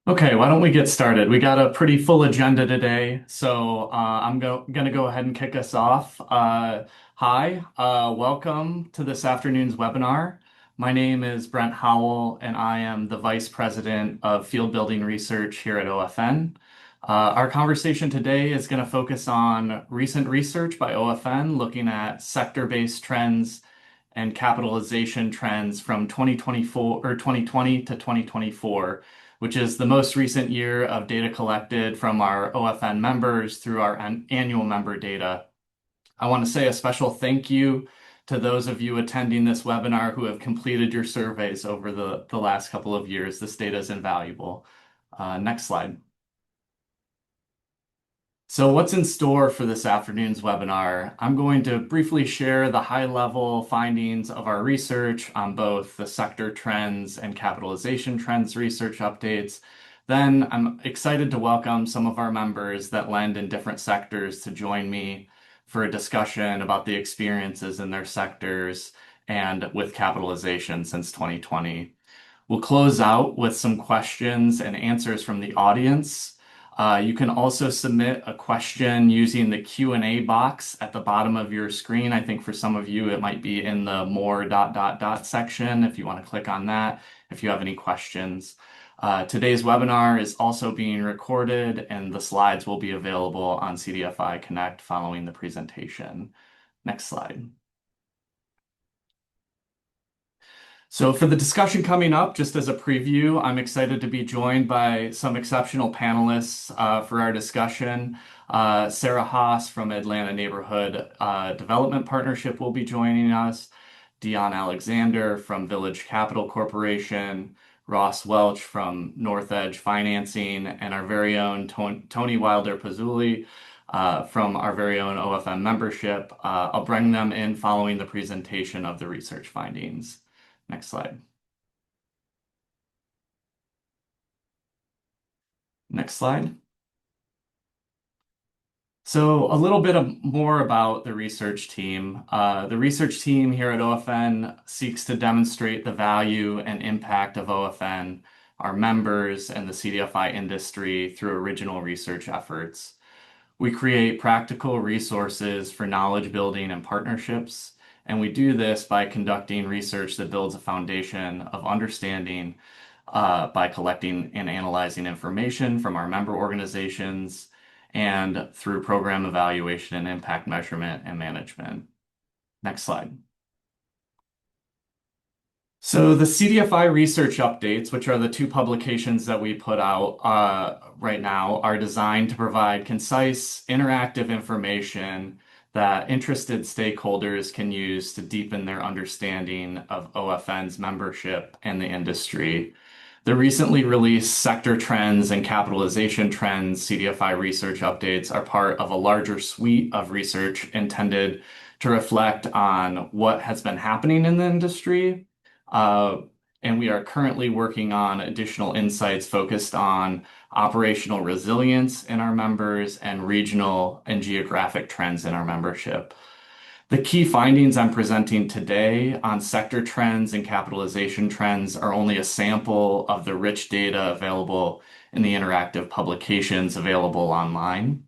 Okay, why don't we get started? We got a pretty full agenda today, so I'm gonna go ahead and kick us off. Hi, welcome to this afternoon's webinar. My name is Brent Howell, and I am the Vice President of Field Building Research here at OFN. Our conversation today is going to focus on recent research by OFN looking at sector-based trends and capitalization trends from 2024 or 2020 to 2024, which is the most recent year of data collected from our OFN members through our annual member data. I want to say a special thank you to those of you attending this webinar who have completed your surveys over the last couple of years. This data is invaluable. Next slide. So what's in store for this afternoon's webinar? I'm going to briefly share the high-level findings of our research on both the sector trends and capitalization trends research updates. Then I'm excited to welcome some of our members that lend in different sectors to join me for a discussion about the experiences in their sectors and with capitalization since 2020. We'll close out with some questions and answers from the audience. You can also submit a question using the Q&A box at the bottom of your screen. I think for some of you, it might be in the more ... section if you want to click on that if you have any questions. Today's webinar is also being recorded and the slides will be available on CDFI Connect following the presentation. Next slide. So for the discussion coming up, just as a preview, I'm excited to be joined by some exceptional panelists for our discussion. Sarah Haas from Atlanta Neighborhood Development Partnership will be joining us. Dion Alexander from Village Capital Corporation, Ross Welch from North Edge Financing, and our very own Tony Wilder Pazzulli from our very own OFM membership. I'll bring them in following the presentation of the research findings. Next slide. Next slide. So a little bit more about the research team. The research team here at OFN seeks to demonstrate the value and impact of OFN, our members, and the CDFI industry through original research efforts. We create practical resources for knowledge building and partnerships, and we do this by conducting research that builds a foundation of understanding by collecting and analyzing information from our member organizations and through program evaluation and impact measurement and management. Next slide. So the CDFI research updates, which are the two publications that we put out right now, are designed to provide concise, interactive information that interested stakeholders can use to deepen their understanding of OFN's membership and the industry. The recently released sector trends and capitalization trends CDFI research updates are part of a larger suite of research intended to reflect on what has been happening in the industry. And we are currently working on additional insights focused on operational resilience in our members and regional and geographic trends in our membership. The key findings I'm presenting today on sector trends and capitalization trends are only a sample of the rich data available in the interactive publications available online.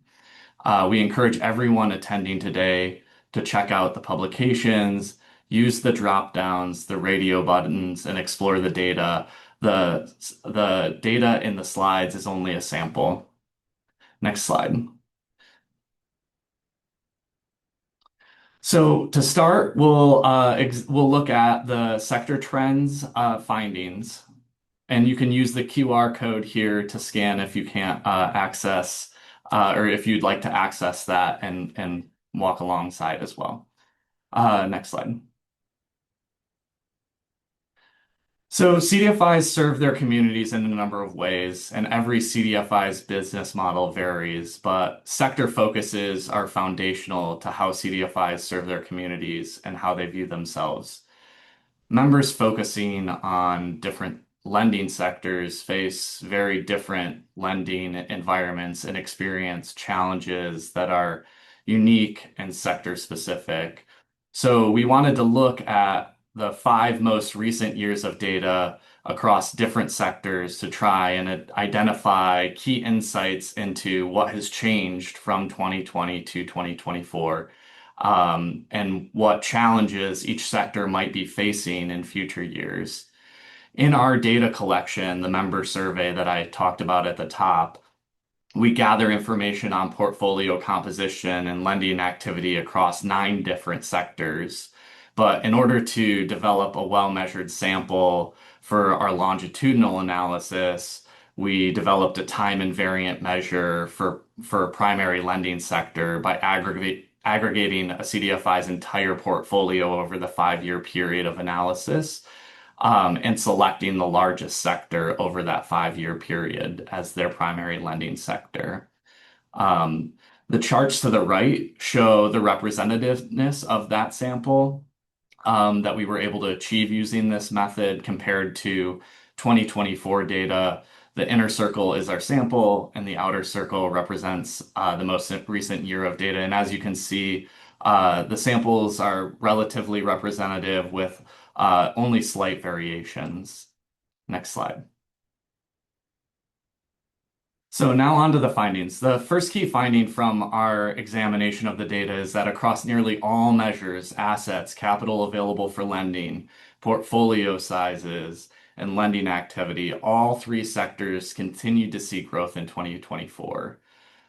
We encourage everyone attending today to check out the publications, use the drop downs, the radio buttons, and explore the data. The data in the slides is only a sample. Next slide. So to start, we'll look at the sector trends findings, and you can use the QR code here to scan if you can't access or if you'd like to access that and walk alongside as well. Next slide. So CDFIs serve their communities in a number of ways, and every CDFI's business model varies, but sector focuses are foundational to how CDFIs serve their communities and how they view themselves. Members focusing on different lending sectors face very different lending environments and experience challenges that are unique and sector specific. So we wanted to look at the 5 most recent years of data across different sectors to try and identify key insights into what has changed from 2020 to 2024, and what challenges each sector might be facing in future years. In our data collection, the member survey that I talked about at the top, we gather information on portfolio composition and lending activity across 9 different sectors. But in order to develop a well-measured sample for our longitudinal analysis, we developed a time invariant measure for a primary lending sector by aggregating a CDFI's entire portfolio over the 5-year period of analysis, and selecting the largest sector over that 5-year period as their primary lending sector. Um, the charts to the right show the representativeness of that sample, that we were able to achieve using this method compared to 2024 data. The inner circle is our sample, and the outer circle represents the most recent year of data. And as you can see, the samples are relatively representative with only slight variations. Next slide. So now on to the findings. The first key finding from our examination of the data is that across nearly all measures, assets, capital available for lending, portfolio sizes, and lending activity, all 3 sectors continued to see growth in 2024.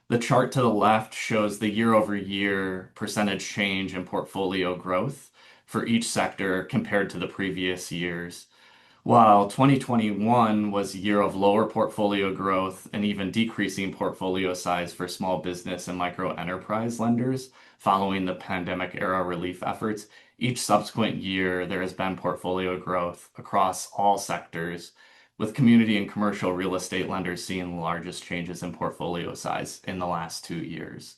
The chart to the left shows the year-over-year percentage change in portfolio growth for each sector compared to the previous years. While 2021 was a year of lower portfolio growth and even decreasing portfolio size for small business and micro enterprise lenders following the pandemic era relief efforts, each subsequent year there has been portfolio growth across all sectors, with community and commercial real estate lenders seeing the largest changes in portfolio size in the last 2 years.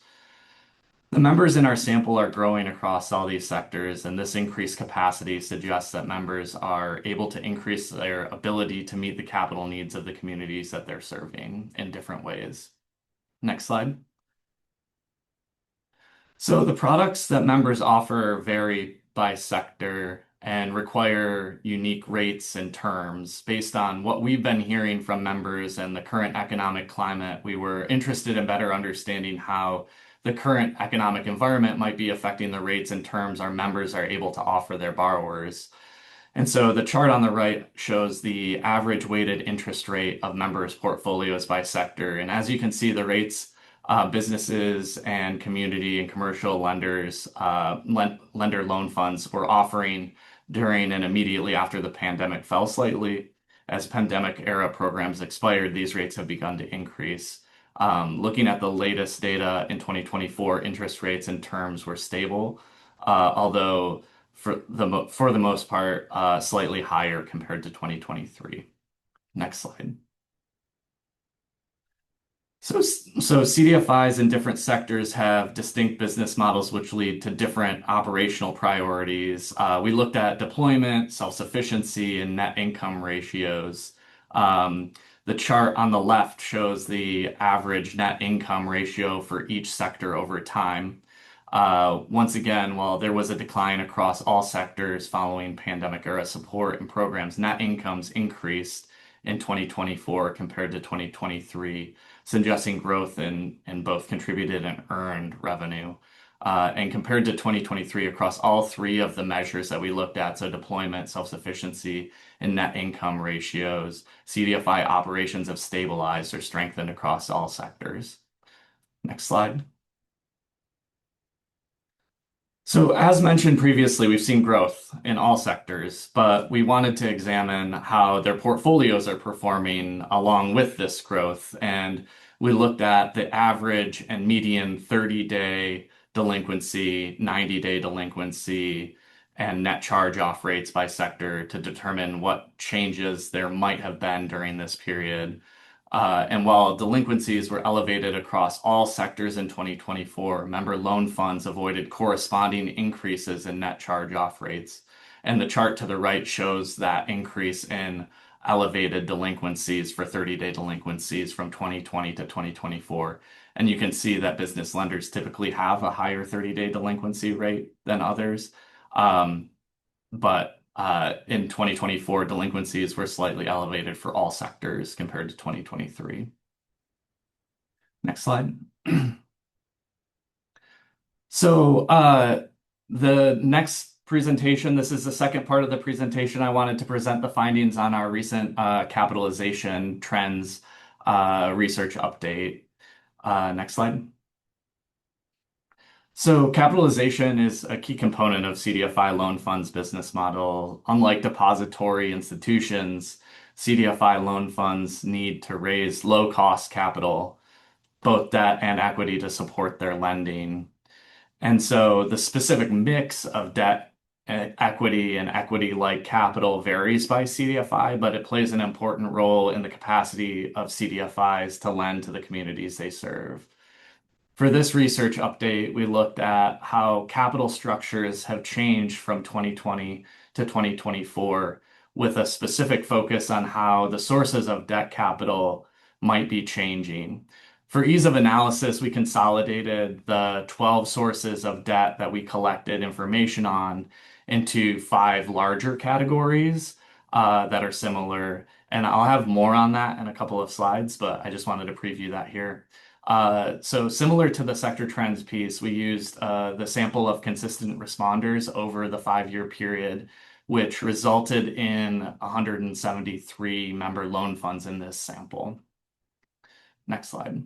The members in our sample are growing across all these sectors, and this increased capacity suggests that members are able to increase their ability to meet the capital needs of the communities that they're serving in different ways. Next slide. So the products that members offer vary by sector and require unique rates and terms. Based on what we've been hearing from members and the current economic climate, we were interested in better understanding how the current economic environment might be affecting the rates and terms our members are able to offer their borrowers. And so the chart on the right shows the average weighted interest rate of members' portfolios by sector. And as you can see, the rates businesses and community and commercial lenders, lender loan funds were offering during and immediately after the pandemic fell slightly. As pandemic era programs expired, these rates have begun to increase. Looking at the latest data in 2024, interest rates and terms were stable, although for the most part, slightly higher compared to 2023. Next slide. So CDFIs in different sectors have distinct business models which lead to different operational priorities. We looked at deployment, self-sufficiency, and net income ratios. The chart on the left shows the average net income ratio for each sector over time. Once again, while there was a decline across all sectors following pandemic era support and programs, net incomes increased in 2024 compared to 2023, suggesting growth in both contributed and earned revenue. And compared to 2023, across all 3 of the measures that we looked at, so deployment, self-sufficiency, and net income ratios, CDFI operations have stabilized or strengthened across all sectors. Next slide. So as mentioned previously, we've seen growth in all sectors, but we wanted to examine how their portfolios are performing along with this growth. And we looked at the average and median 30-day delinquency, 90-day delinquency, and net charge-off rates by sector to determine what changes there might have been during this period. And while delinquencies were elevated across all sectors in 2024, member loan funds avoided corresponding increases in net charge-off rates. And the chart to the right shows that increase in elevated delinquencies for 30-day delinquencies from 2020 to 2024. And you can see that business lenders typically have a higher 30-day delinquency rate than others. But In 2024, delinquencies were slightly elevated for all sectors compared to 2023. Next slide. So the next presentation, this is the second part of the presentation. I wanted to present the findings on our recent capitalization trends research update. Next slide. So capitalization is a key component of CDFI loan funds business model. Unlike depository institutions, CDFI loan funds need to raise low-cost capital, both debt and equity, to support their lending. And so the specific mix of debt, equity, and equity-like capital varies by CDFI, but it plays an important role in the capacity of CDFIs to lend to the communities they serve. For this research update, we looked at how capital structures have changed from 2020 to 2024, with a specific focus on how the sources of debt capital might be changing. For ease of analysis, we consolidated the 12 sources of debt that we collected information on into 5 larger categories that are similar. And I'll have more on that in a couple of slides, but I just wanted to preview that here. So similar to the sector trends piece, we used the sample of consistent responders over the 5-year period, which resulted in 173 member loan funds in this sample. Next slide.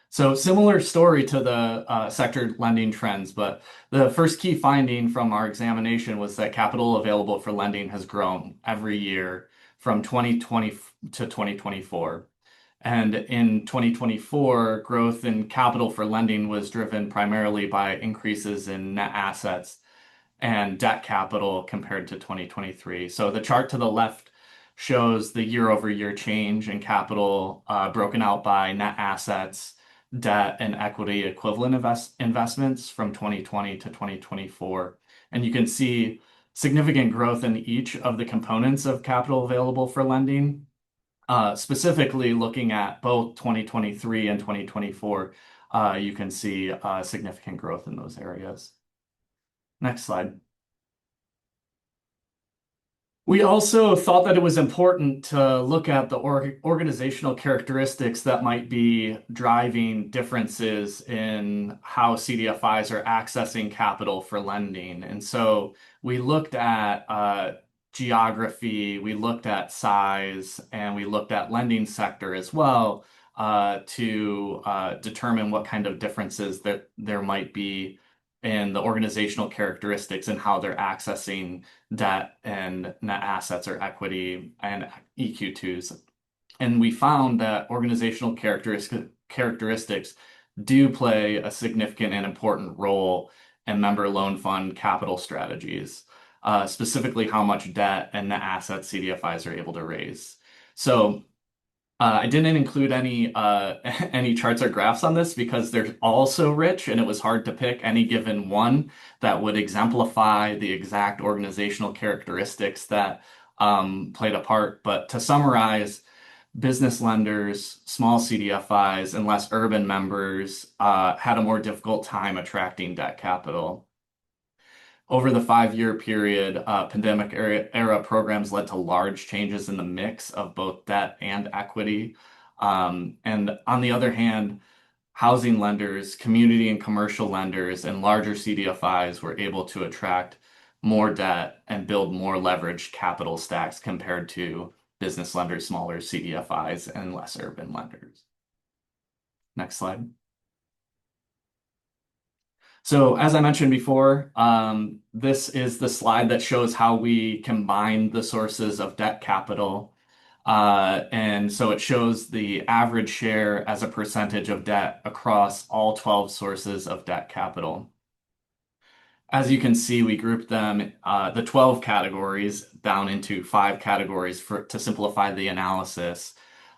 So similar story to the sector lending trends, but the first key finding from our examination was that capital available for lending has grown every year from 2020 to 2024. And in 2024, growth in capital for lending was driven primarily by increases in net assets and debt capital compared to 2023. So the chart to the left shows the year-over-year change in capital broken out by net assets, debt, and equity equivalent investments from 2020 to 2024. And you can see significant growth in each of the components of capital available for lending. Specifically looking at both 2023 and 2024, you can see significant growth in those areas. Next slide. We also thought that it was important to look at the organizational characteristics that might be driving differences in how CDFIs are accessing capital for lending. And so we looked at geography, we looked at size, and we looked at lending sector as well to determine what kind of differences that there might be in the organizational characteristics and how they're accessing debt and net assets or equity and EQ2s. And we found that organizational characteristics do play a significant and important role in member loan fund capital strategies, specifically how much debt and net assets CDFIs are able to raise. So I didn't include any any charts or graphs on this because they're all so rich, and it was hard to pick any given one that would exemplify the exact organizational characteristics that played a part. But to summarize, business lenders, small CDFIs, and less urban members had a more difficult time attracting debt capital. Over the 5-year period, pandemic era programs led to large changes in the mix of both debt and equity. And on the other hand, housing lenders, community and commercial lenders, and larger CDFIs were able to attract more debt and build more leveraged capital stacks compared to business lenders, smaller CDFIs, and less urban lenders. Next slide. So as I mentioned before, this is the slide that shows how we combine the sources of debt capital. And so it shows the average share as a percentage of debt across all 12 sources of debt capital. As you can see, we grouped them, the 12 categories, down into 5 categories to simplify the analysis.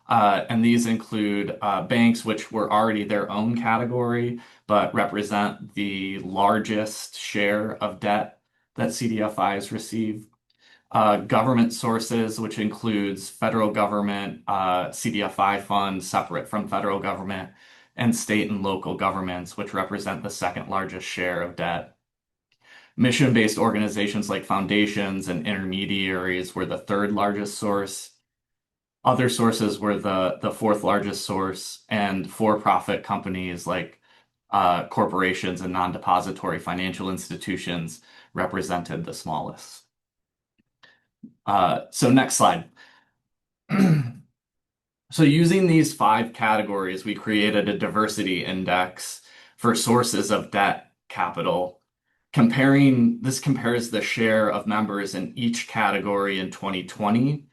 And these include banks, which were already their own category, but represent the largest share of debt that CDFIs receive. Government sources, which includes federal government, CDFI funds separate from federal government, and state and local governments, which represent the second largest share of debt. Mission-based organizations like foundations and intermediaries were the third largest source. Other sources were the fourth largest source, and for-profit companies like corporations and non-depository financial institutions represented the smallest. So next slide. So using these five categories, we created a diversity index for sources of debt capital. This compares the share of members in each category in 2020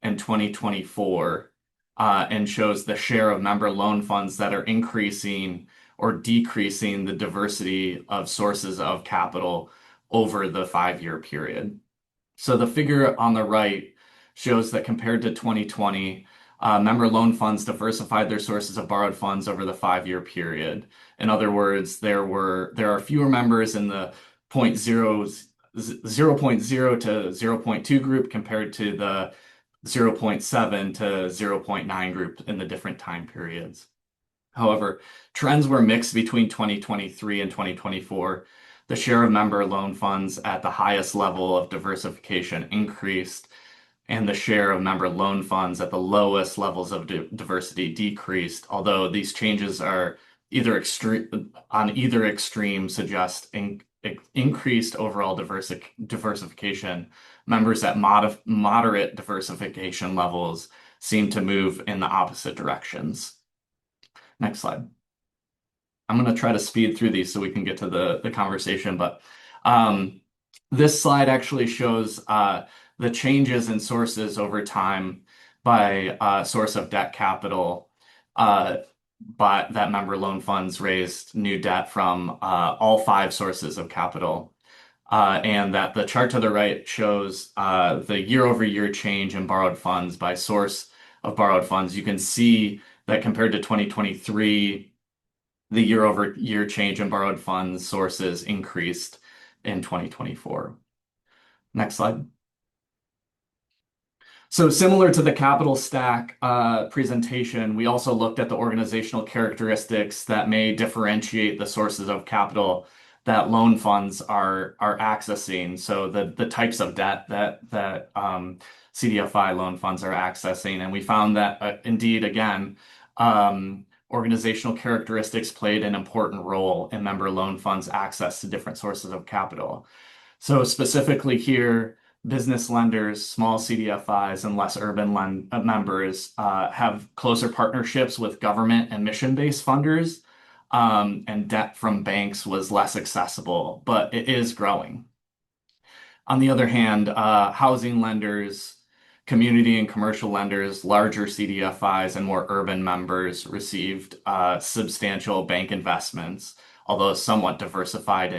and 2024, and shows the share of member loan funds that are increasing or decreasing the diversity of sources of capital over the 5-year period. So the figure on the right shows that compared to 2020, member loan funds diversified their sources of borrowed funds over the 5-year period. In other words, there are fewer members in the zero point 0 to 0.2 group compared to the 0.7 to 0.9 group in the different time periods. However, trends were mixed between 2023 and 2024. The share of member loan funds at the highest level of diversification increased, and the share of member loan funds at the lowest levels of diversity decreased, although these changes are either extreme suggest increased overall diversification. Members at moderate diversification levels seem to move in the opposite directions. Next slide. I'm going to try to speed through these so we can get to the conversation, but this slide actually shows the changes in sources over time by source of debt capital, but that member loan funds raised new debt from all five sources of capital. And that the chart to the right shows the year-over-year change in borrowed funds by source of borrowed funds. You can see that compared to 2023, the year-over-year change in borrowed funds sources increased in 2024. Next slide. So similar to the capital stack presentation, we also looked at the organizational characteristics that may differentiate the sources of capital that loan funds are accessing. So the types of debt that CDFI loan funds are accessing, and we found that indeed again. Organizational characteristics played an important role in member loan funds' access to different sources of capital. So specifically here, business lenders, small CDFIs, and less urban members have closer partnerships with government and mission-based funders, and debt from banks was less accessible, but it is growing. On the other hand, housing lenders, community and commercial lenders, larger CDFIs, and more urban members received substantial bank investments, although somewhat diversified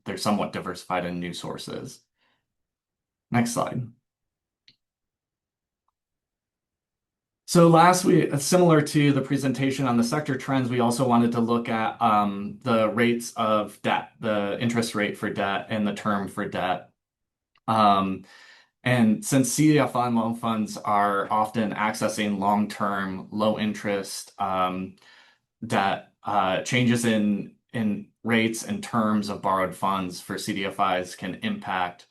they're somewhat diversified in new sources. Next slide. So last week, similar to the presentation on the sector trends, we also wanted to look at the rates of debt, the interest rate for debt and the term for debt. And since CDFI loan funds are often accessing long-term, low-interest debt, changes in rates and terms of borrowed funds for CDFIs can impact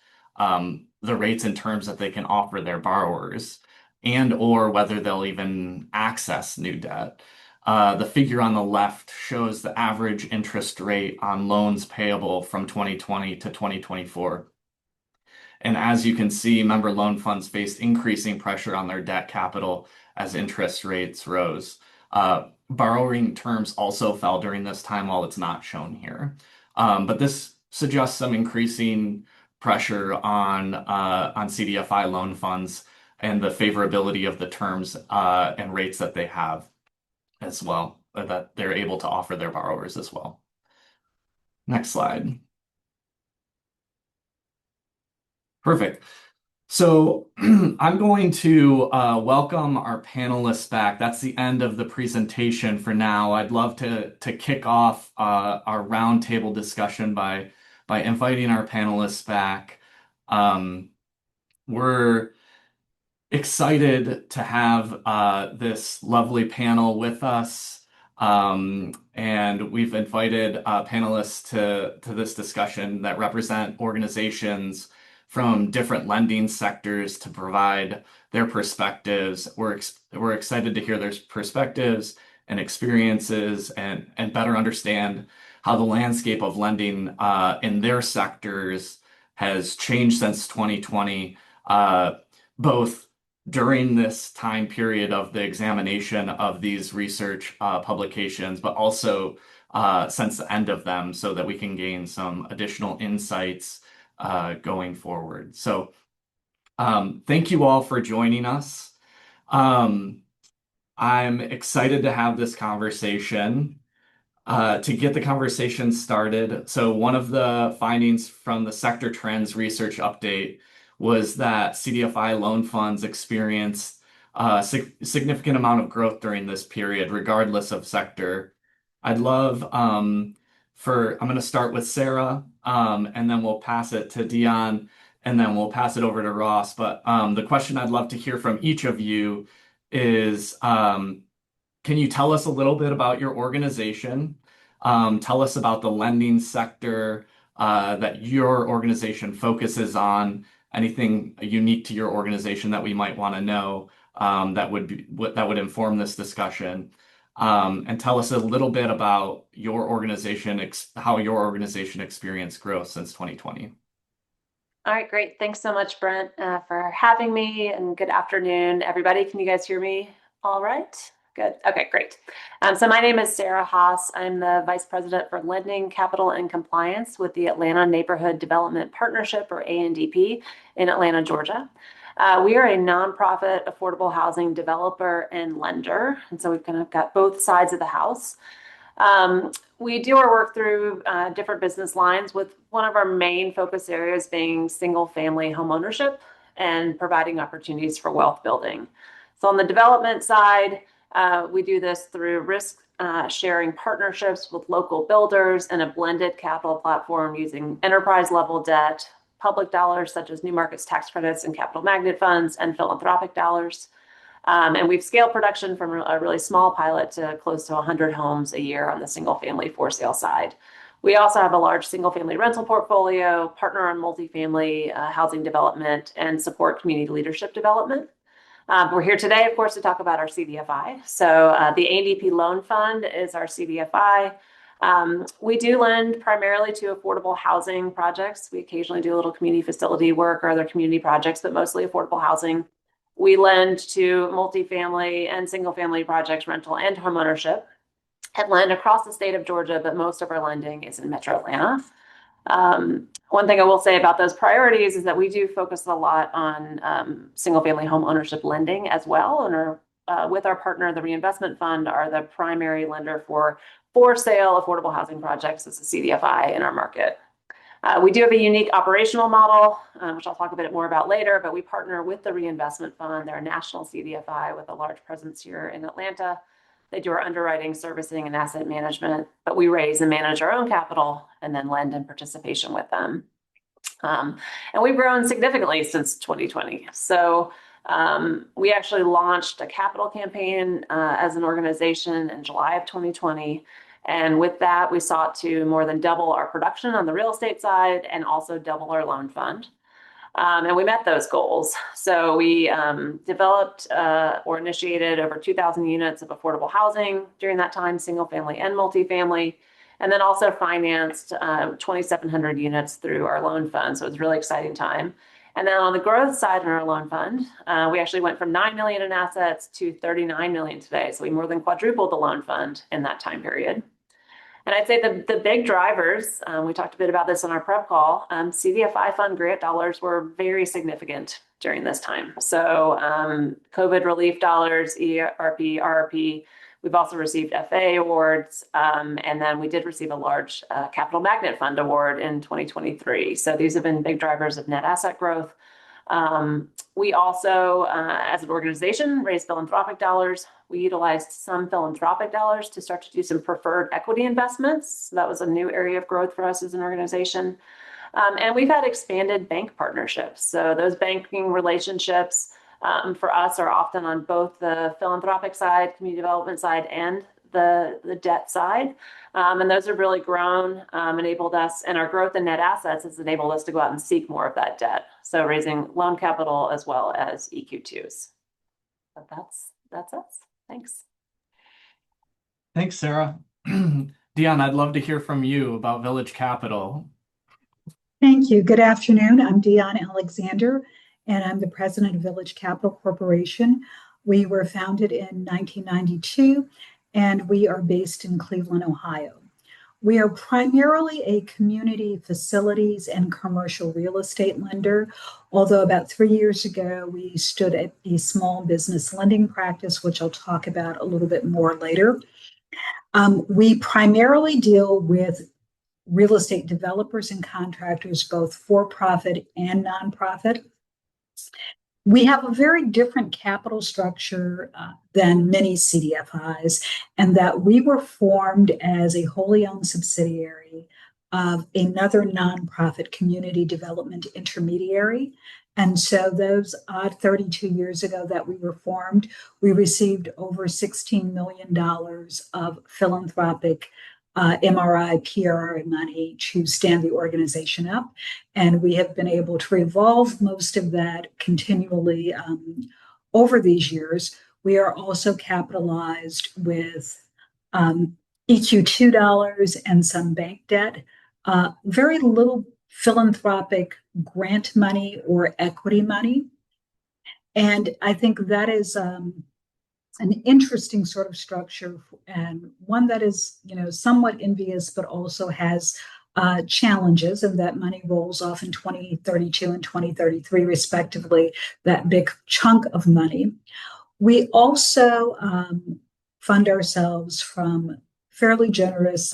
the rates and terms that they can offer their borrowers, and or whether they'll even access new debt. The figure on the left shows the average interest rate on loans payable from 2020 to 2024. And as you can see, member loan funds faced increasing pressure on their debt capital as interest rates rose. Borrowing terms also fell during this time, while it's not shown here. But this suggests some increasing pressure on CDFI loan funds and the favorability of the terms and rates that they have as well, that they're able to offer their borrowers as well. Next slide. Perfect. So I'm going to welcome our panelists back. That's the end of the presentation for now. I'd love to kick off our roundtable discussion by inviting our panelists back. We're excited to have this lovely panel with us. And we've invited panelists to this discussion that represent organizations from different lending sectors to provide their perspectives. We're excited to hear their perspectives and experiences and better understand how the landscape of lending in their sectors has changed since 2020, both during this time period of the examination of these research publications, but also since the end of them, so that we can gain some additional insights going forward. So thank you all for joining us. Um, I'm excited to have this conversation. To get the conversation started, so one of the findings from the sector trends research update was that CDFI loan funds experienced a significant amount of growth during this period, regardless of sector. I'd love I'm going to start with Sarah, and then we'll pass it to Dion, and then we'll pass it over to Ross. But the question I'd love to hear from each of you is, can you tell us a little bit about your organization? Tell us about the lending sector that your organization focuses on. Anything unique to your organization that we might want to know that would inform this discussion. And tell us a little bit about your organization, how your organization experienced growth since 2020. All right, great. Thanks so much, Brent, for having me, and good afternoon, everybody. Can you guys hear me all right? Good. Okay, great. So my name is Sarah Haas. I'm the Vice President for Lending, Capital, and Compliance with the Atlanta Neighborhood Development Partnership, or ANDP, in Atlanta, Georgia. We are a nonprofit affordable housing developer and lender, and so we've kind of got both sides of the house. We do our work through different business lines, with one of our main focus areas being single-family homeownership and providing opportunities for wealth building. So on the development side, we do this through risk sharing partnerships with local builders and a blended capital platform using enterprise-level debt, public dollars such as New Markets tax credits and capital magnet funds, and philanthropic dollars. And we've scaled production from a really small pilot to close to 100 homes a year on the single-family for-sale side. We also have a large single-family rental portfolio, partner on multifamily housing development, and support community leadership development. We're here today, of course, to talk about our CDFI. So the ADP Loan Fund is our CDFI. We do lend primarily to affordable housing projects. We occasionally do a little community facility work or other community projects, but mostly affordable housing. We lend to multifamily and single-family projects, rental and homeownership, and lend across the state of Georgia, but most of our lending is in Metro Atlanta. One thing I will say about those priorities is that we do focus a lot on single-family home ownership lending as well, and are with our partner, the Reinvestment Fund, are the primary lender for sale affordable housing projects as a CDFI in our market. We do have a unique operational model, which I'll talk a bit more about later, but we partner with the Reinvestment Fund. They're a national CDFI with a large presence here in Atlanta. They do our underwriting, servicing, and asset management, but we raise and manage our own capital and then lend in participation with them. And we've grown significantly since 2020. So we actually launched a capital campaign as an organization in July of 2020. And with that, we sought to more than double our production on the real estate side and also double our loan fund. And we met those goals. So we developed or initiated over 2,000 units of affordable housing during that time, single family and multifamily, and then also financed 2,700 units through our loan fund. So it was a really exciting time. And then on the growth side in our loan fund, we actually went from 9 million in assets to 39 million today. So we more than quadrupled the loan fund in that time period. And I'd say the big drivers, we talked a bit about this on our prep call, CDFI fund grant dollars were very significant during this time. So COVID relief dollars, ERP, RRP, we've also received FA awards, and then we did receive a large capital magnet fund award in 2023. So these have been big drivers of net asset growth. We also, as an organization, raised philanthropic dollars. We utilized some philanthropic dollars to start to do some preferred equity investments. So that was a new area of growth for us as an organization. And we've had expanded bank partnerships. So those banking relationships for us are often on both the philanthropic side, community development side, and the debt side. And those have really grown, enabled us, and our growth in net assets has enabled us to go out and seek more of that debt. So raising loan capital as well as EQ2s. But that's us. Thanks. Thanks, Sarah. Dion, I'd love to hear from you about Village Capital. Thank you. Good afternoon. I'm Dion Alexander, and I'm the president of Village Capital Corporation. We were founded in 1992, and we are based in Cleveland, Ohio. We are primarily a community facilities and commercial real estate lender, although about 3 years ago, we stood at a small business lending practice, which I'll talk about a little bit more later. We primarily deal with real estate developers and contractors, both for profit and nonprofit. We have a very different capital structure than many CDFIs, and that we were formed as a wholly owned subsidiary of another nonprofit community development intermediary. And so those 32 years ago that we were formed, we received over $16 million of philanthropic MRI, PRI money to stand the organization up. And we have been able to revolve most of that continually over these years. We are also capitalized with EQ2 and some bank debt, very little philanthropic grant money or equity money. And I think that is an interesting sort of structure, and one that is, somewhat envious, but also has challenges, and that money rolls off in 2032 and 2033, respectively, that big chunk of money. We also fund ourselves from fairly generous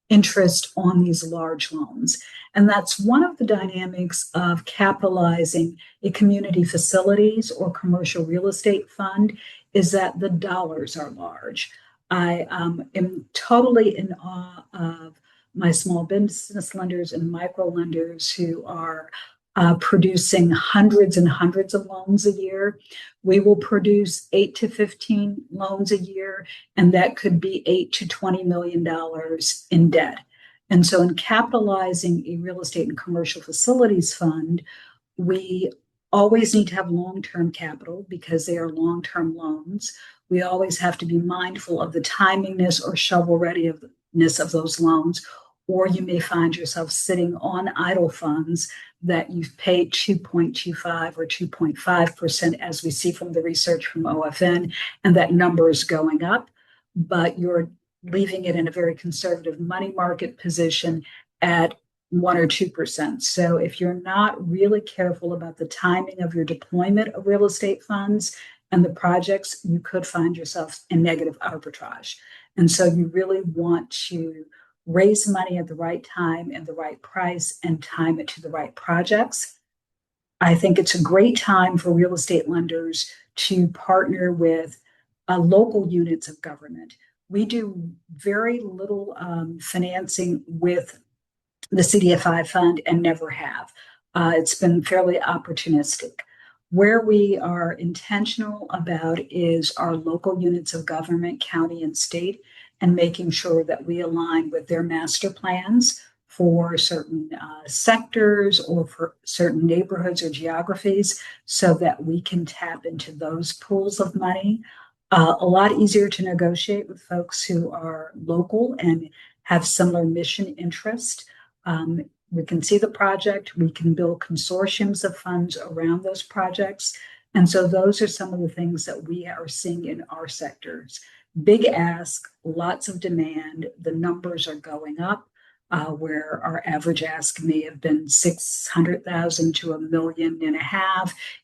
interest on these large loans. And that's one of the dynamics of capitalizing a community facilities or commercial real estate fund, is that the dollars are large. I am totally in awe of my small business lenders and micro lenders who are producing hundreds and hundreds of loans a year. We will produce 8 to 15 loans a year, and that could be $8 to $20 million in debt. And so in capitalizing a real estate and commercial facilities fund, we always need to have long-term capital because they are long-term loans. We always have to be mindful of the timingness or shovel readiness of those loans, or you may find yourself sitting on idle funds that you've paid 2.25 or 2.5%, as we see from the research from OFN, and that number is going up, but you're leaving it in a very conservative money market position at 1 or 2%. So if you're not really careful about the timing of your deployment of real estate funds and the projects, you could find yourself in negative arbitrage. And so you really want to raise money at the right time and the right price and time it to the right projects. I think it's a great time for real estate lenders to partner with local units of government. We do very little financing with the CDFI fund and never have. It's been fairly opportunistic. Where we are intentional about is our local units of government, county and state, and making sure that we align with their master plans for certain sectors or for certain neighborhoods or geographies, so that we can tap into those pools of money. A lot easier to negotiate with folks who are local and have similar mission interest. We can see the project, we can build consortiums of funds around those projects. And so those are some of the things that we are seeing in our sectors. Big ask, lots of demand, the numbers are going up, where our average ask may have been 600,000 to $1.5 million.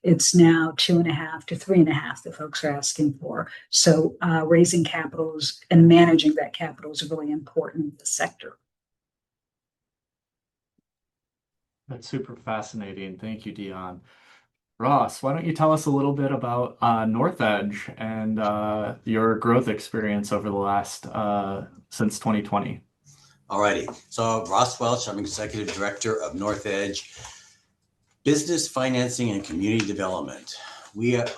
It's now 2.5 to 3.5 that folks are asking for. So raising capitals and managing that capital is really important in the sector. That's super fascinating. Thank you, Dion. Ross, why don't you tell us a little bit about North Edge and your growth experience over the last since 2020? Alrighty. So Ross Welch, I'm Executive Director of North Edge Business Financing and Community Development.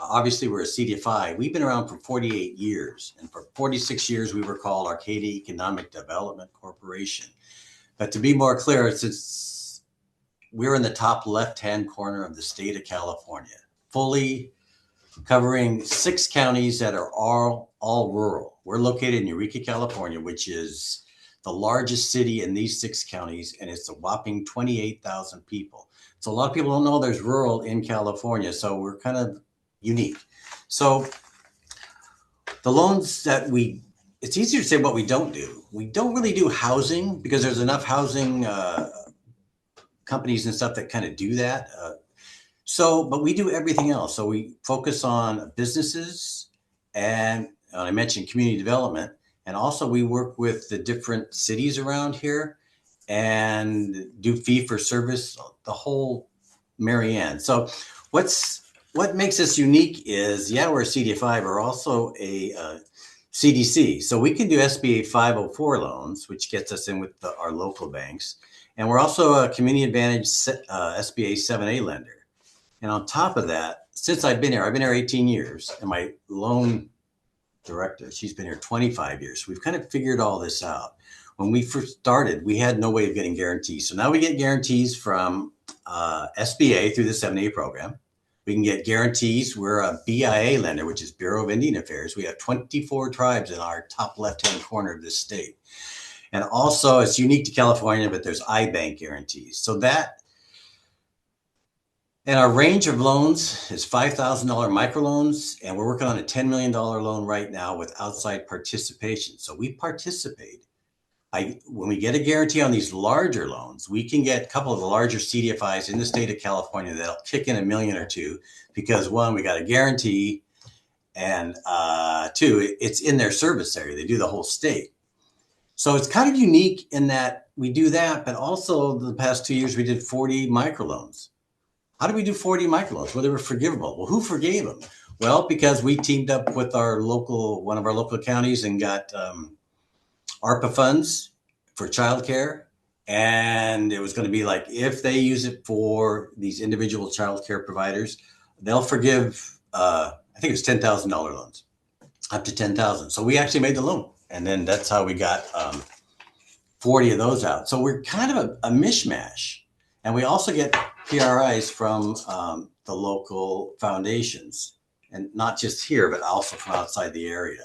obviously we're a CDFI. We've been around for 48 years, and for 46 years we were called Arcadia Economic Development Corporation. But to be more clear, we're in the top left-hand corner of the state of California, fully covering 6 counties that are all rural. We're located in Eureka, California, which is the largest city in these 6 counties, and it's a whopping 28,000 people. So a lot of people don't know there's rural in California, so we're kind of unique. So the loans that it's easier to say what we don't do. We don't really do housing because there's enough housing companies and stuff that kind of do that. But we do everything else. So we focus on businesses, and I mentioned community development, and also we work with the different cities around here and do fee for service, the whole Marianne. So what makes us unique is, we're a CDFI, we're also a CDC. So we can do SBA 504 loans, which gets us in with our local banks. And we're also a community advantage SBA 7A lender. And on top of that, since I've been here 18 years, and my loan director, she's been here 25 years. We've kind of figured all this out. When we first started, we had no way of getting guarantees. So now we get guarantees from SBA through the 7A program. We can get guarantees. We're a BIA lender, which is Bureau of Indian Affairs. We have 24 tribes in our top left-hand corner of this state. And also, it's unique to California, but there's iBank guarantees. And our range of loans is $5,000 microloans, and we're working on a $10 million loan right now with outside participation. So we participate. When we get a guarantee on these larger loans, we can get a couple of the larger CDFIs in the state of California that'll kick in $1 million or $2 million because, one, we got a guarantee, and 2, it's in their service area. They do the whole state. So it's kind of unique in that we do that, but also the past 2 years we did 40 microloans. How did we do 40 microloans? Well, they were forgivable. Well, who forgave them? Well, because we teamed up with one of our local counties and got ARPA funds for childcare. And it was going to be like, if they use it for these individual childcare providers, they'll forgive, I think it was $10,000 loans, up to $10,000. So we actually made the loan. And then that's how we got 40 of those out. So we're kind of a mishmash. And we also get PRIs from the local foundations, and not just here, but also from outside the area,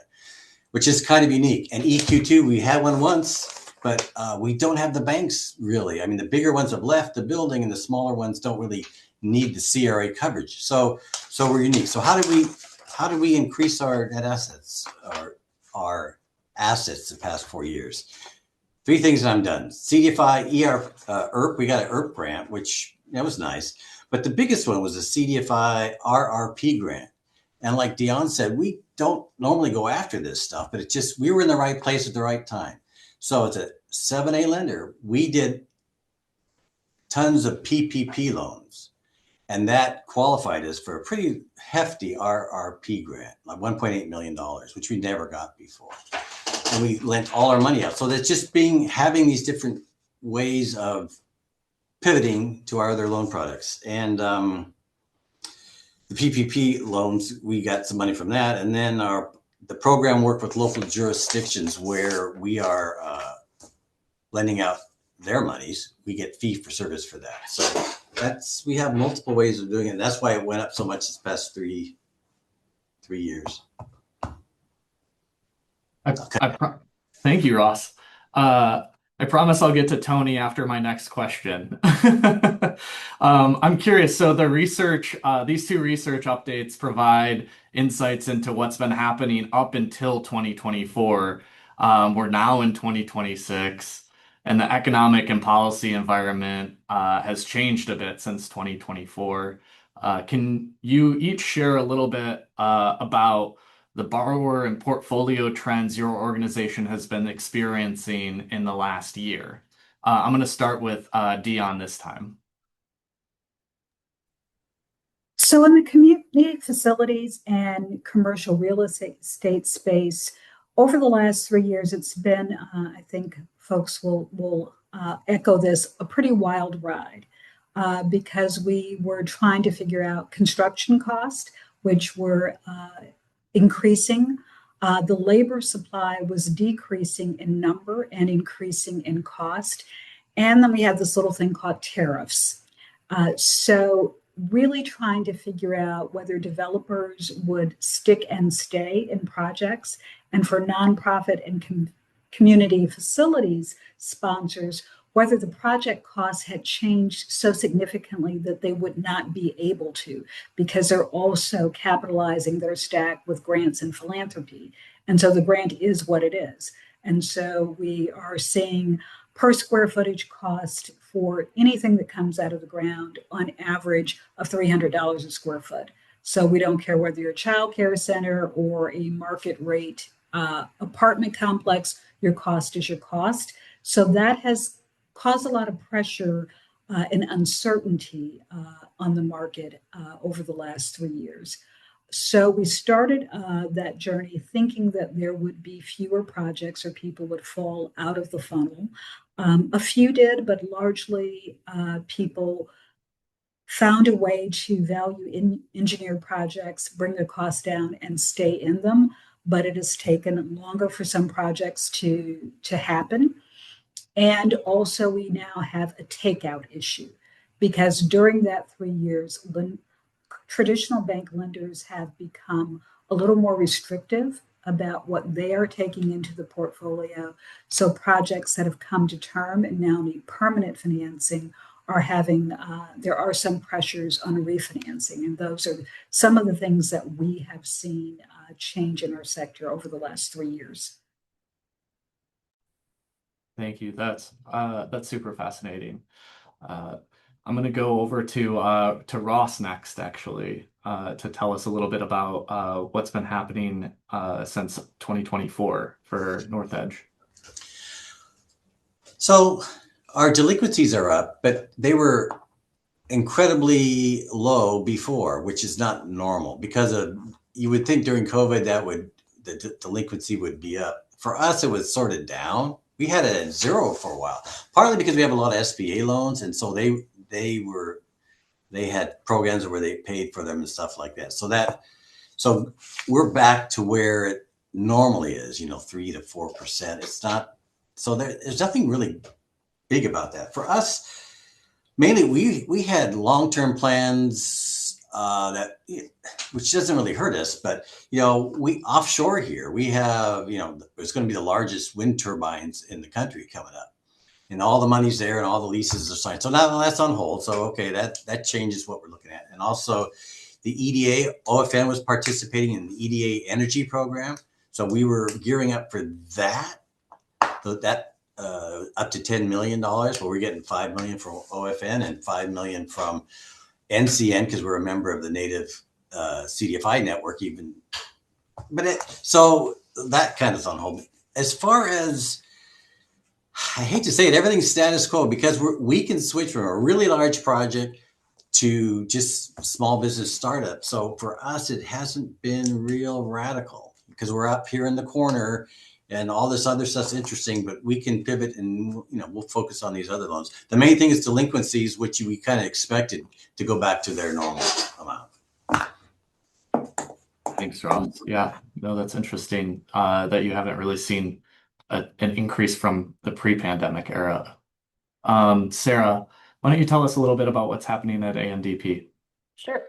which is kind of unique. And EQ2, we had one once, but we don't have the banks really. I mean, the bigger ones have left the building, and the smaller ones don't really need the CRA coverage. So we're unique. So how do we increase our net assets, our assets the past 4 years? 3 things that I'm done. CDFI, ERP, we got an ERP grant, which that was nice. But the biggest one was a CDFI RRP grant. And like Dion said, we don't normally go after this stuff, but we were in the right place at the right time. So it's a 7A lender. We did tons of PPP loans, and that qualified us for a pretty hefty RRP grant, like $1.8 million, which we never got before. And we lent all our money out. So that's just having these different ways of pivoting to our other loan products. And the PPP loans, we got some money from that. And then the program worked with local jurisdictions where we are lending out their monies. We get fee for service for that. So we have multiple ways of doing it. That's why it went up so much this past three years. Thank you, Ross. I promise I'll get to Tony after my next question. I'm curious. So these 2 research updates provide insights into what's been happening up until 2024. We're now in 2026, and the economic and policy environment has changed a bit since 2024. Can you each share a little bit about the borrower and portfolio trends your organization has been experiencing in the last year? I'm going to start with Dion this time. So in the community facilities and commercial real estate space, over the last 3 years, it's been, I think folks will echo this, a pretty wild ride because we were trying to figure out construction cost. which were increasing. The labor supply was decreasing in number and increasing in cost. And then we had this little thing called tariffs. So, really trying to figure out whether developers would stick and stay in projects, and for nonprofit and community facilities sponsors, whether the project costs had changed so significantly that they would not be able to, because they're also capitalizing their stack with grants and philanthropy. And so the grant is what it is. And so we are seeing per square footage cost for anything that comes out of the ground on average of $300 a square foot. So we don't care whether you're a child care center or a market rate apartment complex, your cost is your cost. So that has caused a lot of pressure and uncertainty on the market over the last 3 years. So we started that journey thinking that there would be fewer projects or people would fall out of the funnel. A few did, but largely people found a way to value engineered projects, bring their costs down, and stay in them. But it has taken longer for some projects to happen. And also, we now have a takeout issue because during that 3 years, traditional bank lenders have become a little more restrictive about what they are taking into the portfolio. So projects that have come to term and now need permanent financing are having, there are some pressures on refinancing. And those are some of the things that we have seen change in our sector over the last 3 years. Thank you. That's super fascinating. Uh, I'm going to go over to Ross next, actually, to tell us a little bit about what's been happening since 2024 for North Edge. So our delinquencies are up, but they were incredibly low before, which is not normal because of, you would think during COVID that the delinquency would be up. For us, it was sort of down. We had it at zero for a while, partly because we have a lot of SBA loans, and so they had programs where they paid for them and stuff like that. So we're back to where it normally is, 3 to 4%. It's not, so there's nothing really big about that. For us, mainly we had long-term plans that, which doesn't really hurt us, but we offshore here. We have, it's going to be the largest wind turbines in the country coming up. And all the money's there and all the leases are signed. So now that's on hold. So, okay, that changes what we're looking at. And also the EDA, OFN was participating in the EDA energy program. So we were gearing up for that up to $10 million, but we're getting $5 million from OFN and $5 million from NCN because we're a member of the native CDFI network even. So that kind of is on hold. As far as, I hate to say it, everything's status quo because we can switch from a really large project to just small business startup. So for us, it hasn't been real radical because we're up here in the corner and all this other stuff's interesting, but we can pivot and we'll focus on these other loans. The main thing is delinquencies, which we kind of expected to go back to their normal amount. Thanks, Ross. Yeah, no, that's interesting that you haven't really seen an increase from the pre-pandemic era. Sarah, why don't you tell us a little bit about what's happening at ANDP? Sure.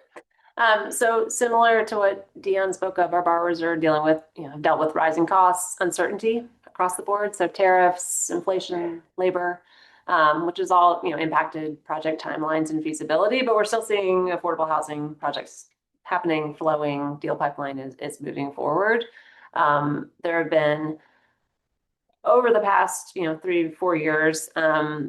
So similar to what Dion spoke of, our borrowers are dealing with, have dealt with rising costs, uncertainty across the board. So tariffs, inflation, labor, which is all, impacted project timelines and feasibility, but we're still seeing affordable housing projects happening, flowing, deal pipeline is moving forward. There have been, over the past 3-4 years,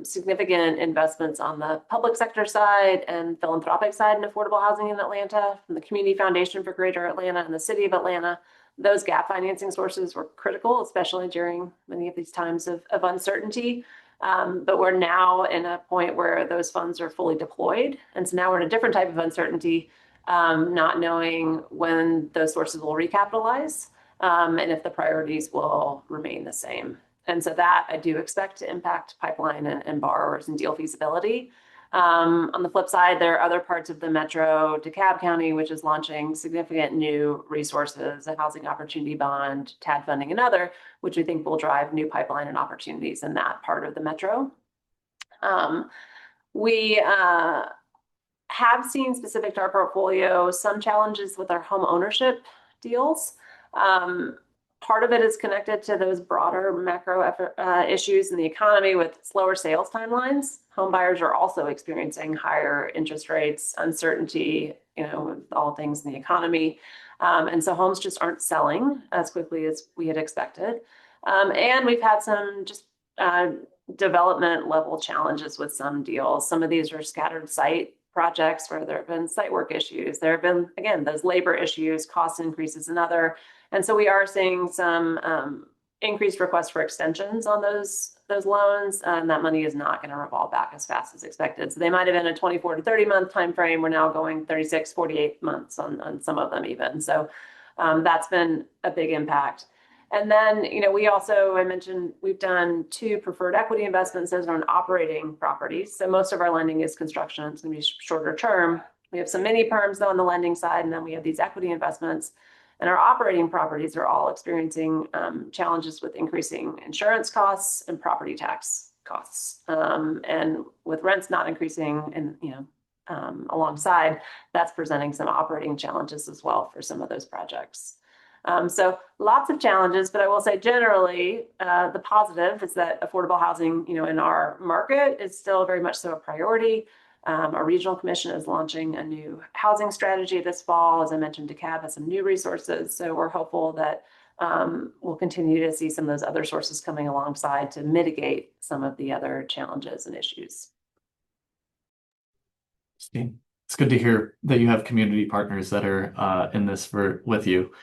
significant investments on the public sector side and philanthropic side in affordable housing in Atlanta, from the Community Foundation for Greater Atlanta and the City of Atlanta. Those gap financing sources were critical, especially during many of these times of uncertainty. But we're now in a point where those funds are fully deployed. And so now we're in a different type of uncertainty, not knowing when those sources will recapitalize and if the priorities will remain the same. And so that I do expect to impact pipeline and borrowers and deal feasibility. On the flip side, there are other parts of the metro, DeKalb County, which is launching significant new resources, a housing opportunity bond, TAD funding, and other, which we think will drive new pipeline and opportunities in that part of the metro. We have seen, specific to our portfolio, some challenges with our home ownership deals. Part of it is connected to those broader macro issues in the economy with slower sales timelines. Home buyers are also experiencing higher interest rates, uncertainty, with all things in the economy. And so homes just aren't selling as quickly as we had expected. And we've had some just development level challenges with some deals. Some of these are scattered site projects where there have been site work issues. There have been, again, those labor issues, cost increases, and other. And so we are seeing some increased requests for extensions on those loans, and that money is not going to revolve back as fast as expected. So they might have been a 24 to 30 month time frame. We're now going 36, 48 months on some of them even. So that's been a big impact. And then, we also, I mentioned, we've done 2 preferred equity investments as on operating properties. So most of our lending is construction. It's going to be shorter term. We have some mini perms though on the lending side, and then we have these equity investments. And our operating properties are all experiencing challenges with increasing insurance costs and property tax costs. And with rents not increasing and, alongside, that's presenting some operating challenges as well for some of those projects. So lots of challenges, but I will say generally, the positive is that affordable housing, in our market is still very much so a priority. Our regional commission is launching a new housing strategy this fall. As I mentioned, DeKalb has some new resources. So we're hopeful that we'll continue to see some of those other sources coming alongside to mitigate some of the other challenges and issues. It's good to hear that you have community partners that are in this with you.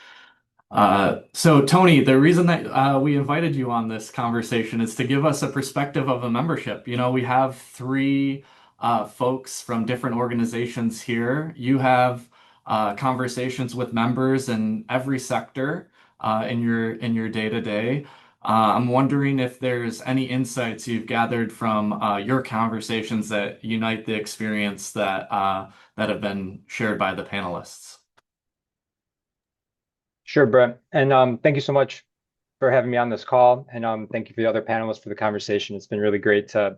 So Tony, the reason that we invited you on this conversation is to give us a perspective of a membership. We have 3 folks from different organizations here. You have conversations with members in every sector in your day-to-day. I'm wondering if there's any insights you've gathered from your conversations that unite the experience that have been shared by the panelists. Sure, Brett. And thank you so much for having me on this call. And thank you for the other panelists for the conversation. It's been really great to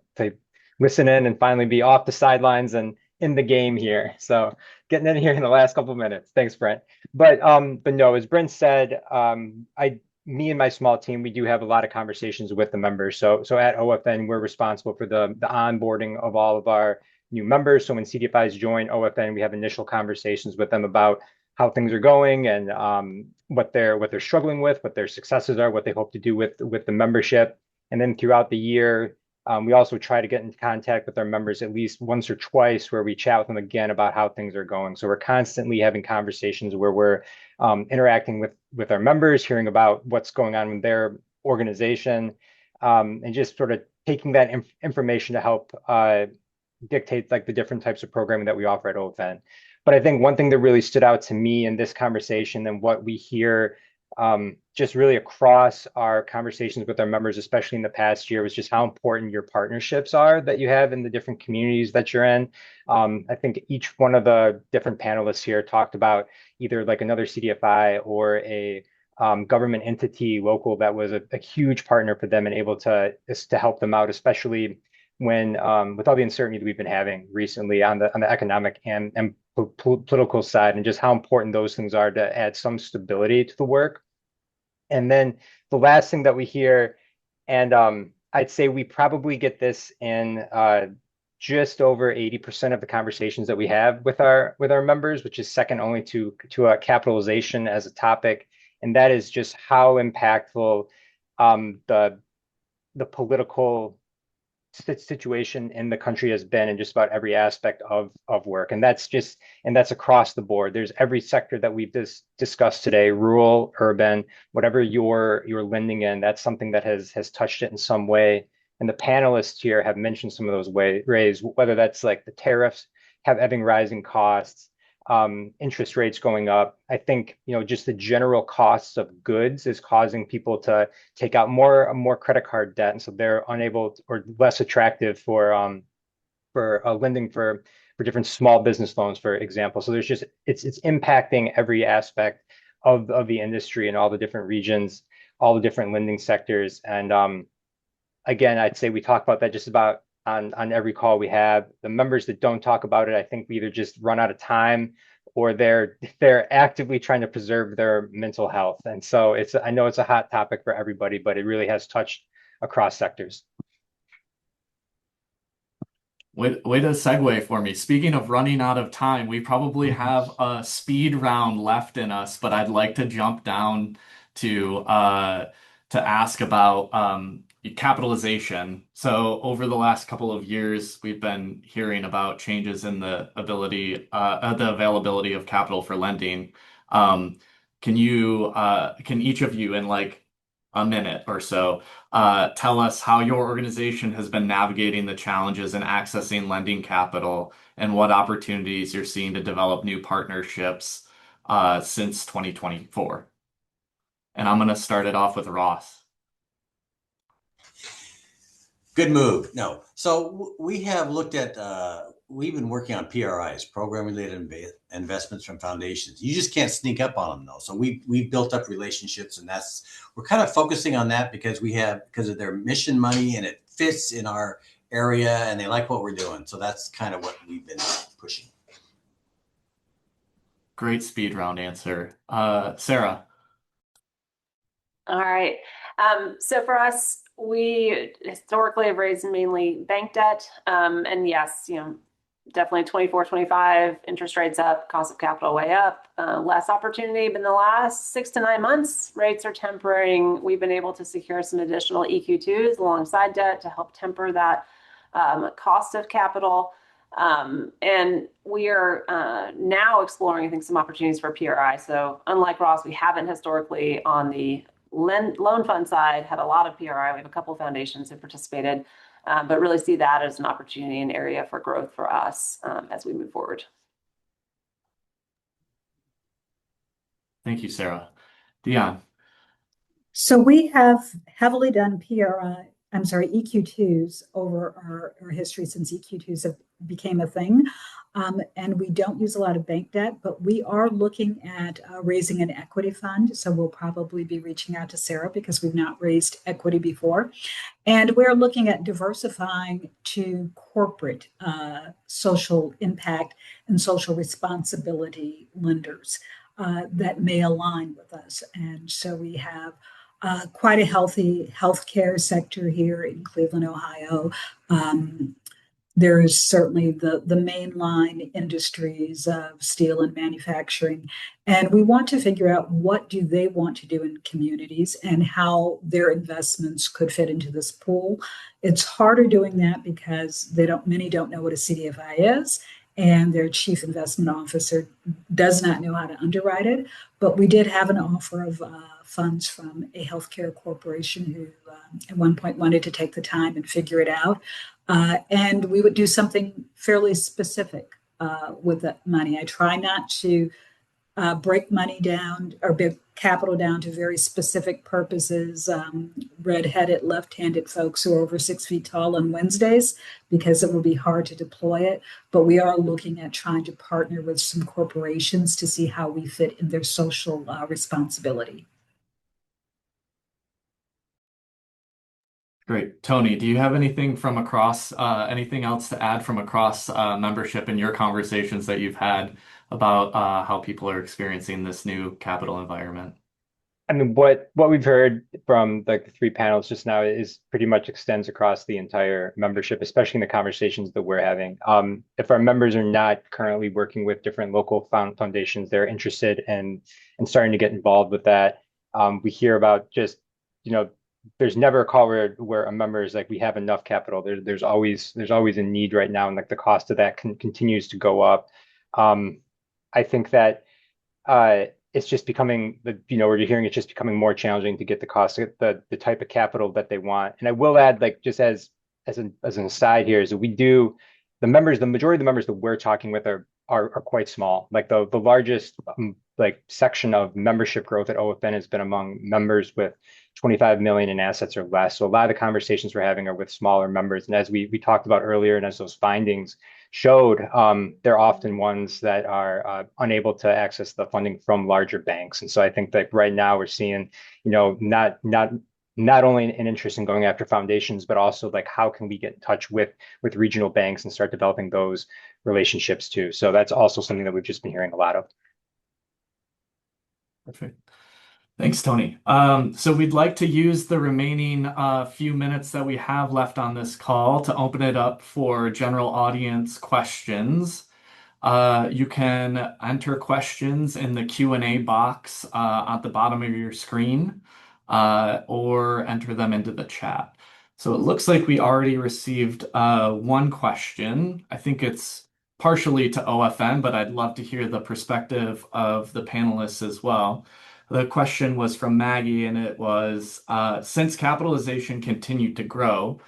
listen in and finally be off the sidelines and in the game here. So getting in here in the last couple of minutes. Thanks, Brent. But no, as Brent said, me and my small team, we do have a lot of conversations with the members. So at OFN, we're responsible for the onboarding of all of our new members. So when CDFIs join OFN, we have initial conversations with them about how things are going and what they're struggling with, what their successes are, what they hope to do with the membership. And then throughout the year, we also try to get in contact with our members at least once or twice where we chat with them again about how things are going. So we're constantly having conversations where we're interacting with our members, hearing about what's going on in their organization, and just sort of taking that information to help dictate like the different types of programming that we offer at OFN. But I think one thing that really stood out to me in this conversation and what we hear just really across our conversations with our members, especially in the past year, was just how important your partnerships are that you have in the different communities that you're in. I think each one of the different panelists here talked about either like another CDFI or a government entity local that was a huge partner for them and able to help them out, especially when with all the uncertainty that we've been having recently on the economic and political side, and just how important those things are to add some stability to the work. And then the last thing that we hear, and I'd say we probably get this in just over 80% of the conversations that we have with our members, which is second only to capitalization as a topic, and that is just how impactful the political situation in the country has been in just about every aspect of work. And that's across the board. There's every sector that we've discussed today, rural, urban, whatever you're lending in, that's something that has touched it in some way. And the panelists here have mentioned some of those ways, whether that's like the tariffs having rising costs, interest rates going up. I think, just the general costs of goods is causing people to take out more credit card debt. And so they're unable or less attractive for for lending for different small business loans, for example. So there's just it's impacting every aspect of the industry and all the different regions, all the different lending sectors. And again, I'd say we talk about that just about on every call we have. The members that don't talk about it, I think we either just run out of time or they're actively trying to preserve their mental health. And so I know it's a hot topic for everybody, but it really has touched across sectors. Way to segue for me. Speaking of running out of time, we probably have a speed round left in us, but I'd like to jump down to ask about capitalization. So over the last couple of years, we've been hearing about changes in the availability of capital for lending. Um, can each of you in like a minute or so tell us how your organization has been navigating the challenges in accessing lending capital and what opportunities you're seeing to develop new partnerships since 2024. And I'm going to start it off with Ross. Good move. No. So we have looked at, we've been working on PRIs, program related investments from foundations. You just can't sneak up on them though. So we've built up relationships, and we're kind of focusing on that because because of their mission money and it fits in our area and they like what we're doing. So that's kind of what we've been pushing. Great speed round answer. Sarah. All right. So for us, we historically have raised mainly bank debt. And yes, definitely 24, 25, interest rates up, cost of capital way up, less opportunity. But in the last 6 to 9 months, rates are tempering. We've been able to secure some additional EQ2s alongside debt to help temper that cost of capital. And we are now exploring, I think, some opportunities for PRI. So unlike Ross, we haven't historically on the loan fund side had a lot of PRI. We have a couple of foundations that participated, but really see that as an opportunity and area for growth for us as we move forward. Thank you, Sarah. Dion. So we have heavily done EQ2s over our history since EQ2s became a thing. And we don't use a lot of bank debt, but we are looking at raising an equity fund. So we'll probably be reaching out to Sarah because we've not raised equity before. And we're looking at diversifying to corporate social impact and social responsibility lenders that may align with us. And so we have quite a healthy healthcare sector here in Cleveland, Ohio. There is certainly the mainline industries of steel and manufacturing. And we want to figure out what do they want to do in communities and how their investments could fit into this pool. It's harder doing that because many don't know what a CDFI is, and their chief investment officer does not know how to underwrite it. But we did have an offer of funds from a healthcare corporation who at one point wanted to take the time and figure it out. And we would do something fairly specific with that money. I try not to break money down or break capital down to very specific purposes, red-headed, left-handed folks who are over 6 feet tall on Wednesdays, because it will be hard to deploy it. But we are looking at trying to partner with some corporations to see how we fit in their social responsibility. Great. Tony, do you have anything anything else to add from across membership in your conversations that you've had about how people are experiencing this new capital environment? I mean, what we've heard from like the three panels just now is pretty much extends across the entire membership, especially in the conversations that we're having. If our members are not currently working with different local foundations, they're interested in starting to get involved with that. We hear about just, there's never a call where a member is like, we have enough capital. There's always a need right now, and like the cost of that continues to go up. I think that it's just becoming we're hearing it's just becoming more challenging to get the type of capital that they want. And I will add, like, just as an aside here, is that the majority of the members that we're talking with are are quite small. Like the largest like section of membership growth at OFN has been among members with 25 million in assets or less. So a lot of the conversations we're having are with smaller members. And as we talked about earlier, and as those findings showed, they're often ones that are unable to access the funding from larger banks. And so I think that right now we're seeing, not only an interest in going after foundations, but also like how can we get in touch with regional banks and start developing those relationships too. So that's also something that we've just been hearing a lot of. Perfect. Thanks, Tony. So we'd like to use the remaining few minutes that we have left on this call to open it up for general audience questions. You can enter questions in the Q&A box at the bottom of your screen, or enter them into the chat. So it looks like we already received one question. I think it's partially to OFN, but I'd love to hear the perspective of the panelists as well. The question was from Maggie, and it was, since capitalization continued to grow,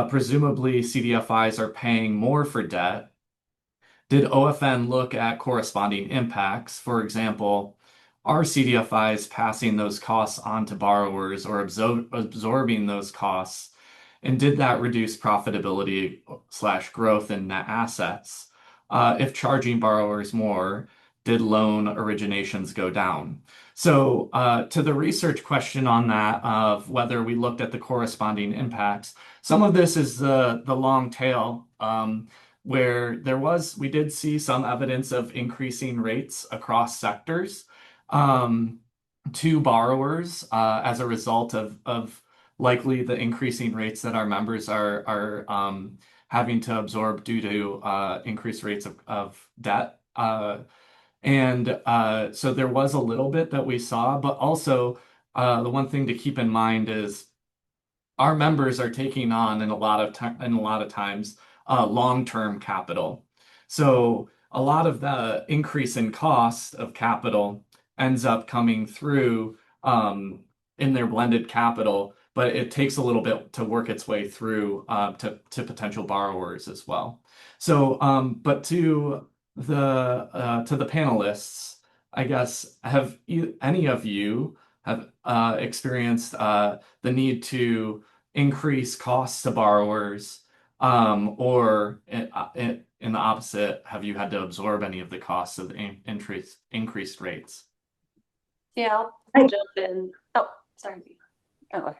presumably CDFIs are paying more for debt. Did OFN look at corresponding impacts? For example, are CDFIs passing those costs on to borrowers or absorbing those costs? And did that reduce profitability slash growth in net assets? If charging borrowers more, did loan originations go down? So to the research question on that of whether we looked at the corresponding impacts, some of this is the long tail, where we did see some evidence of increasing rates across sectors to borrowers as a result of likely the increasing rates that our members are having to absorb due to increased rates of debt. So there was a little bit that we saw, but also the one thing to keep in mind is our members are taking on in a lot of times long-term capital. So a lot of the increase in cost of capital ends up coming through in their blended capital, but it takes a little bit to work its way through to potential borrowers as well. So, but to the panelists, I guess, have any of you have experienced the need to increase costs to borrowers, or in the opposite, have you had to absorb any of the costs of the increased rates? Yeah, I'll Right. jump in. Oh, sorry. Oh, okay.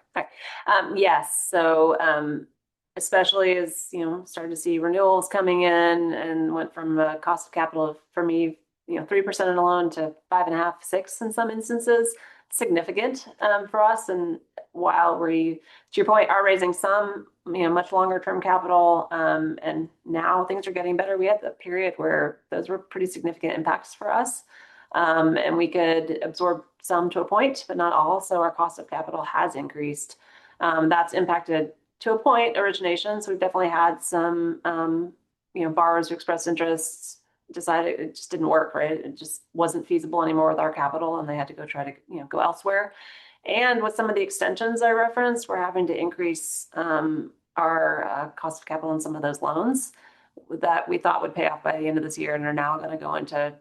All right. Yes. So, especially as, started to see renewals coming in and went from a cost of capital for me, 3% in a loan to 5.5, 6 in some instances, significant for us. And while we, to your point, are raising some, much longer term capital, and now things are getting better. We had a period where those were pretty significant impacts for us. And we could absorb some to a point, but not all. So our cost of capital has increased. That's impacted to a point originations. We've definitely had some, borrowers who expressed interests, decided it just didn't work, right? It just wasn't feasible anymore with our capital, and they had to go try to, go elsewhere. And with some of the extensions I referenced, we're having to increase our cost of capital on some of those loans that we thought would pay off by the end of this year and are now going to go into,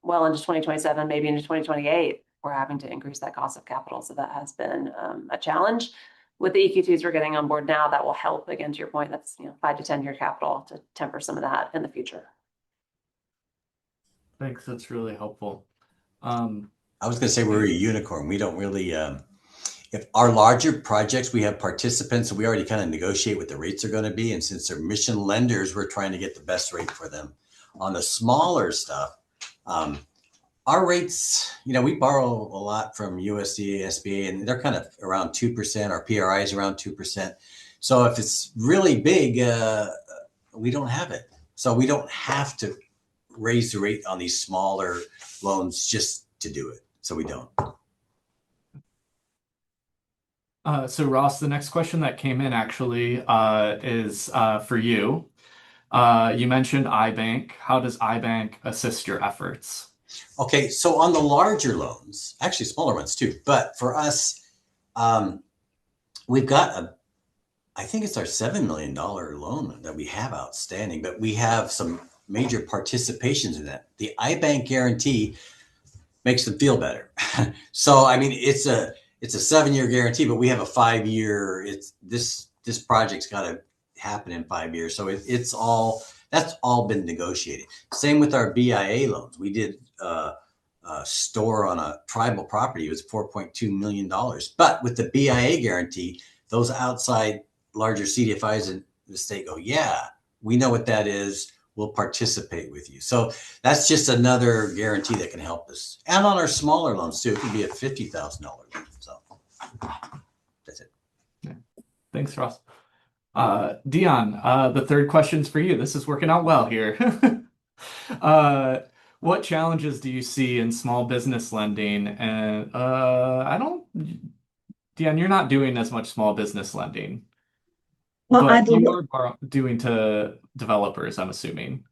well into 2027, maybe into 2028. We're having to increase that cost of capital. So that has been a challenge. With the EQ2s we're getting on board now, that will help, again, to your point, that's 5 to 10 year capital to temper some of that in the future. Thanks, that's really helpful. I was going to say we're a unicorn. We don't really, if our larger projects, we have participants, so we already kind of negotiate what the rates are going to be. And since they're mission lenders, we're trying to get the best rate for them. On the smaller stuff, our rates, we borrow a lot from USDA, SBA, and they're kind of around 2%. Our PRI is around 2%. So if it's really big, we don't have it. So we don't have to raise the rate on these smaller loans just to do it. So we don't. So Ross, the next question that came in actually is for you. You mentioned iBank. How does iBank assist your efforts? Okay, so on the larger loans, actually smaller ones too, but for us, we've got I think it's our $7 million loan that we have outstanding, but we have some major participations in that. The iBank guarantee makes them feel better. So I mean, it's a 7-year guarantee, but we have a 5-year. It's this project's got to happen in 5 years. So it's all that's all been negotiated. Same with our BIA loans. We did a store on a tribal property. It was $4.2 million. But with the BIA guarantee, those outside larger CDFIs in the state go, yeah, we know what that is. We'll participate with you. So that's just another guarantee that can help us. And on our smaller loans too, it could be a $50,000 loan. So that's it. Yeah. Thanks, Ross. Dion, the third question's for you. This is working out well here. What challenges do you see in small business lending? And I don't, Dion, you're not doing as much small business lending, Well, but you are doing to developers, I'm assuming.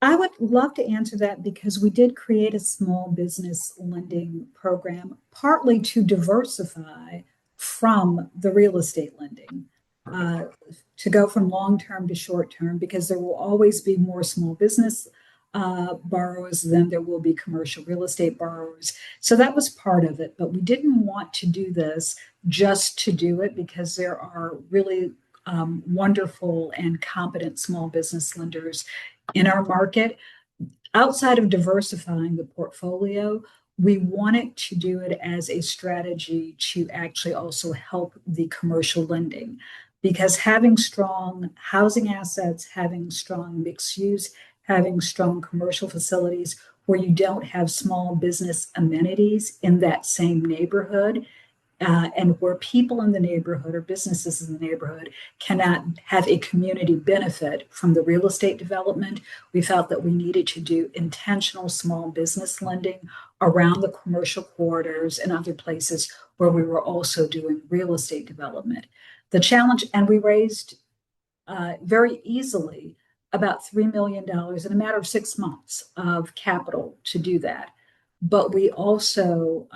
I would love to answer that because we did create a small business lending program, partly to diversify from the real estate lending, Perfect. uh, to go from long term to short term, because there will always be more small business borrowers than there will be commercial real estate borrowers. So that was part of it. But we didn't want to do this just to do it because there are really wonderful and competent small business lenders in our market. Outside of diversifying the portfolio, we wanted to do it as a strategy to actually also help the commercial lending because having strong housing assets, having strong mixed use, having strong commercial facilities where you don't have small business amenities in that same neighborhood and where people in the neighborhood or businesses in the neighborhood cannot have a community benefit from the real estate development, we felt that we needed to do intentional small business lending around the commercial corridors and other places where we were also doing real estate development. The challenge, and we raised very easily about $3 million in a matter of 6 months of capital to do that. But we also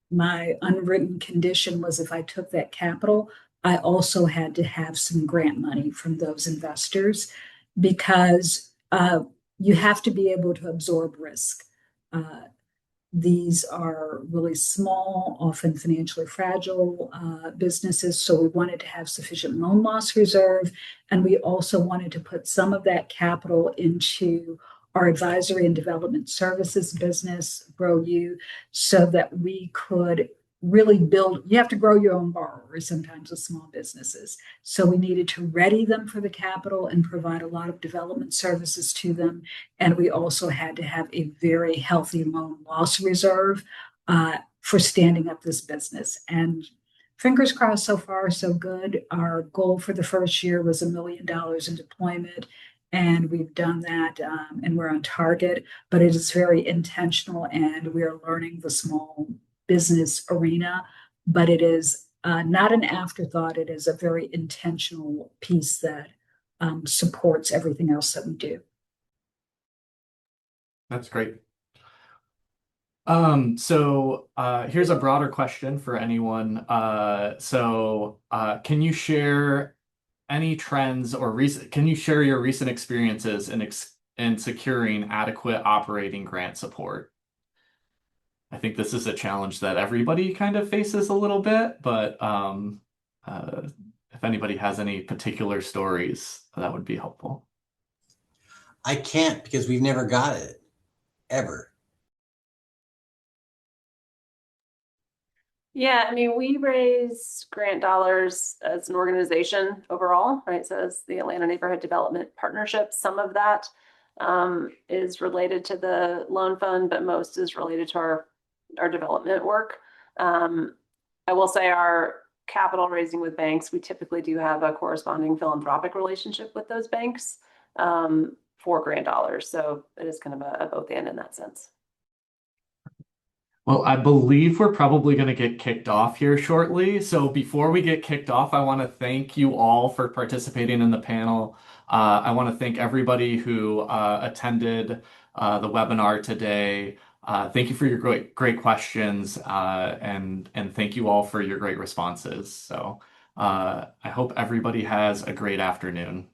my unwritten condition was if I took that capital, I also had to have some grant money from those investors because you have to be able to absorb risk. Uh, these are really small, often financially fragile businesses. So we wanted to have sufficient loan loss reserve. And we also wanted to put some of that capital into our advisory and development services business, Grow You, so that we could really build. You have to grow your own borrowers sometimes with small businesses. So we needed to ready them for the capital and provide a lot of development services to them. And we also had to have a very healthy loan loss reserve for standing up this business. And fingers crossed, so far, so good. Our goal for the first year was $1 million in deployment. And we've done that and we're on target, but it is very intentional and we are learning the small business arena. But it is not an afterthought, it is a very intentional piece that supports everything else that we do. That's great. Here's a broader question for anyone. Can you share any trends or can you share your recent experiences in securing adequate operating grant support? I think this is a challenge that everybody kind of faces a little bit, but uh, if anybody has any particular stories, that would be helpful. I can't because we've never got it ever. Yeah, I mean, we raise grant dollars as an organization overall, right? So as the Atlanta Neighborhood Development Partnership, some of that is related to the loan fund, but most is related to our development work. I will say our capital raising with banks, we typically do have a corresponding philanthropic relationship with those banks for grant dollars. So it is kind of a both and in that sense. Well, I believe we're probably going to get kicked off here shortly. So before we get kicked off, I want to thank you all for participating in the panel. I want to thank everybody who attended the webinar today. Thank you for your great questions, and thank you all for your great responses. So I hope everybody has a great afternoon.